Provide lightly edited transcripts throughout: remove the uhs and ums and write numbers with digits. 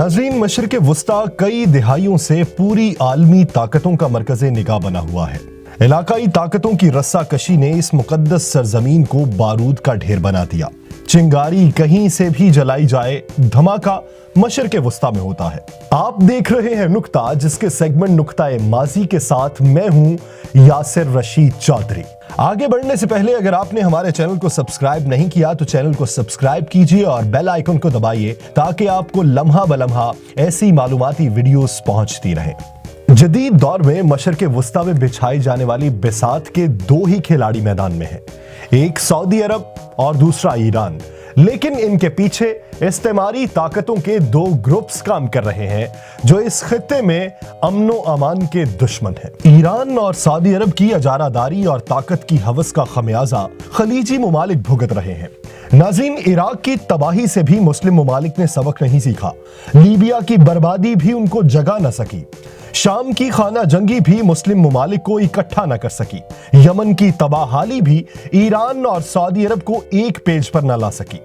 नाज़रीन, मशरिक़ वुस्ता कई दिहाइयों से पूरी आलमी ताकतों का मरकज़ निगाह बना हुआ है। इलाकाई ताकतों की रस्साकशी ने इस मुक़द्दस सरजमीन को बारूद का ढेर बना दिया। चिंगारी कहीं से भी जलाई जाए, धमाका मशरिक़ वुस्ता में होता है। आप देख रहे हैं नुक्ता, जिसके सेगमेंट नुक्ता-ए माज़ी के साथ मैं हूं यासिर रशीद चौधरी। आगे बढ़ने से पहले अगर आपने हमारे चैनल को सब्सक्राइब नहीं किया तो चैनल को सब्सक्राइब कीजिए और बेल आइकन को दबाइए ताकि आपको लम्हा बलम्हा ऐसी मालूमाती वीडियोस पहुंचती रहें। जदीद दौर में मशरिक़ वुस्ता में बिछाई जाने वाली बिसात के दो ही खिलाड़ी मैदान में हैं, एक सऊदी अरब और दूसरा ईरान। लेकिन इनके पीछे इस्तेमारी ताकतों के दो ग्रुप्स काम कर रहे हैं जो इस खित्ते में अमनो अमान के दुश्मन हैं। ईरान और सऊदी अरब की अजारादारी और ताकत की हवस का खमियाजा खलीजी ममालिक भुगत रहे हैं। नाज़रीन, इराक की तबाही से भी मुस्लिम ममालिक ने सबक नहीं सीखा। लीबिया की बर्बादी भी उनको जगा न सकी। शाम की खाना जंगी भी मुस्लिम ममालिक को इकट्ठा न कर सकी। यमन की तबाहाली भी ईरान और सऊदी अरब को एक पेज पर न ला सकी।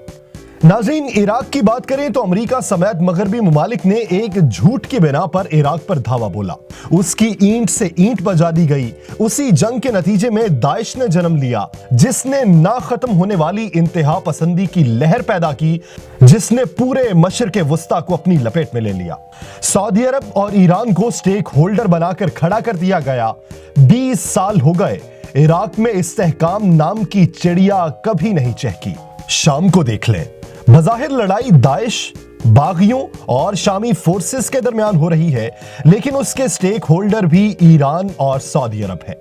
नाज़रीन, इराक की बात करें तो अमेरिका समेत मगरबी ममालिक ने एक झूठ की बिना पर इराक पर धावा बोला। उसकी ईंट से ईंट बजा दी गई। उसी जंग के नतीजे में दाइश ने जन्म लिया, जिसने ना खत्म होने वाली इंतहा पसंदी की लहर पैदा की, जिसने पूरे मशरिक़ वुस्ता को अपनी लपेट में ले लिया। सऊदी अरब और ईरान को स्टेक होल्डर बनाकर खड़ा कर दिया गया। 20 साल हो गए, इराक में इस्तेहकाम नाम की चिड़िया कभी नहीं चहकी। शाम को देख लें, बज़ाहिर लड़ाई दाइश, बागियों और शामी फोर्सेस के दरमियान हो रही है, लेकिन उसके स्टेक होल्डर भी ईरान और सऊदी अरब है।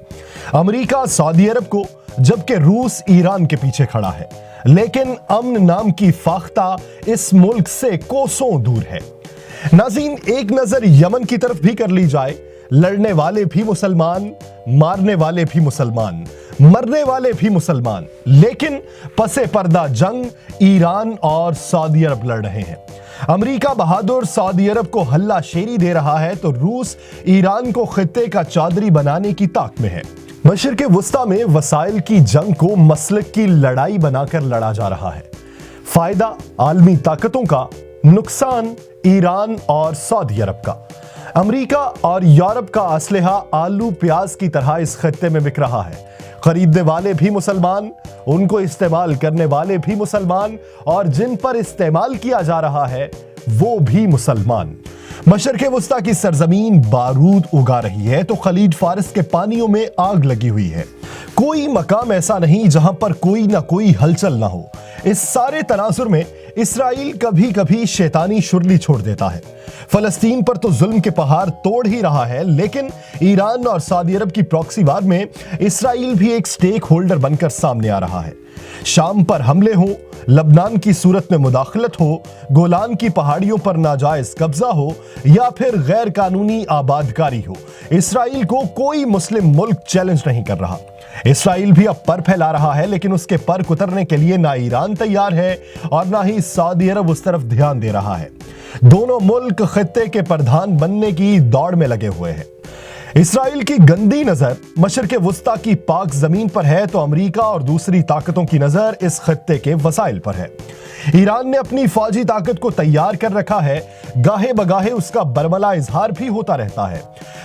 अमेरिका सऊदी अरब को, जबकि रूस ईरान के पीछे खड़ा है। लेकिन अमन नाम की फाख्ता इस मुल्क से कोसों दूर है। नाज़रीन, एक नजर यमन की तरफ भी कर ली जाए, लड़ने वाले भी मुसलमान, मारने वाले भी मुसलमान, मरने वाले भी मुसलमान, लेकिन पसे पर्दा जंग ईरान और सऊदी अरब लड़ रहे हैं। अमेरिका बहादुर सऊदी अरब को हल्ला शेरी दे रहा है तो रूस ईरान को खित्ते का चौधरी बनाने की ताक में है। मशरिक़ वुस्ता में वसाइल की जंग को मसलक की लड़ाई बनाकर लड़ा जा रहा है। फायदा आलमी ताकतों का, नुकसान ईरान और सऊदी अरब का। अमेरिका और यूरोप का असलहा आलू प्याज की तरह इस खित्ते में बिक रहा है। खरीदने वाले भी मुसलमान, उनको इस्तेमाल करने वाले भी मुसलमान, और जिन पर इस्तेमाल किया जा रहा है वो भी मुसलमान। मशरिक़ वुस्ता की सरजमीन बारूद उगा रही है तो खलीज फारिस के पानियों में आग लगी हुई है। कोई मकाम ऐसा नहीं जहां पर कोई ना कोई हलचल ना हो। इस सारे तनाजुर में इसराइल कभी कभी शैतानी शुरली छोड़ देता है। फलस्तीन पर तो जुल्म के पहाड़ तोड़ ही रहा है, लेकिन ईरान और सऊदी अरब की प्रॉक्सी वार में इसराइल भी एक स्टेक होल्डर बनकर सामने आ रहा है। शाम पर हमले हो, लबनान की सूरत में मुदाखलत हो, गोलान की पहाड़ियों पर नाजायज कब्जा हो या फिर गैर कानूनी आबादकारी हो, इसराइल को कोई मुस्लिम मुल्क चैलेंज नहीं कर रहा। इसराइल भी अब पर फैला रहा है, लेकिन उसके पर कुतरने के लिए ना ईरान तैयार है और ना ही सऊदी अरब उस तरफ ध्यान दे रहा है। दोनों मुल्क खित्ते के प्रधान बनने की दौड़ में लगे हुए हैं। इसराइल की गंदी नजर मशरिक़ वुस्ता की पाक जमीन पर है तो अमेरिका और दूसरी ताकतों की नजर इस खित्ते के वसाइल पर है। ईरान ने अपनी फौजी ताकत को तैयार कर रखा है, गाहे बगाहे उसका बरमला इजहार भी होता रहता है।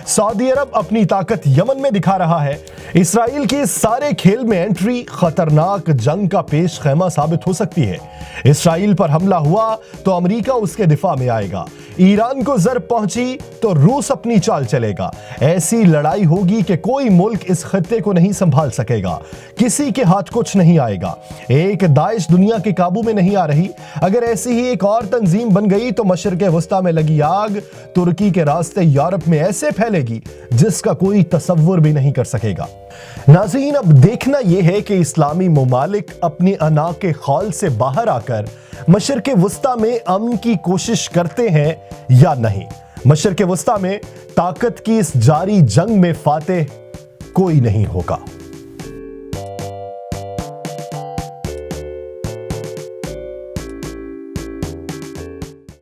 सऊदी अरब अपनी ताकत यमन में दिखा रहा है। इसराइल के सारे खेल में एंट्री खतरनाक जंग का पेश खैमा साबित हो सकती है। इसराइल पर हमला हुआ तो अमेरिका उसके दिफा में आएगा। ईरान को जर पहुंची तो रूस अपनी चाल चलेगा। ऐसी लड़ाई होगी कि कोई मुल्क इस खित्ते को नहीं संभाल सकेगा, किसी के हाथ कुछ नहीं आएगा। एक दाइश दुनिया के काबू में नहीं आ रही। अगर ऐसी ही एक और तंजीम बन गई तो मशरिक़ वुस्ता में लगी आग तुर्की के रास्ते यूरोप में ऐसे फैलेगी जिसका कोई तसव्वुर भी नहीं कर सकेगा। नाज़रीन, अब देखना यह है कि इस्लामी ममालिक अपनी अना के खौल से बाहर आकर मशरिक़ वुस्ता में अमन की कोशिश करते हैं या नहीं। मशरिक़ वुस्ता में ताकत की इस जारी जंग में फातेह कोई नहीं होगा।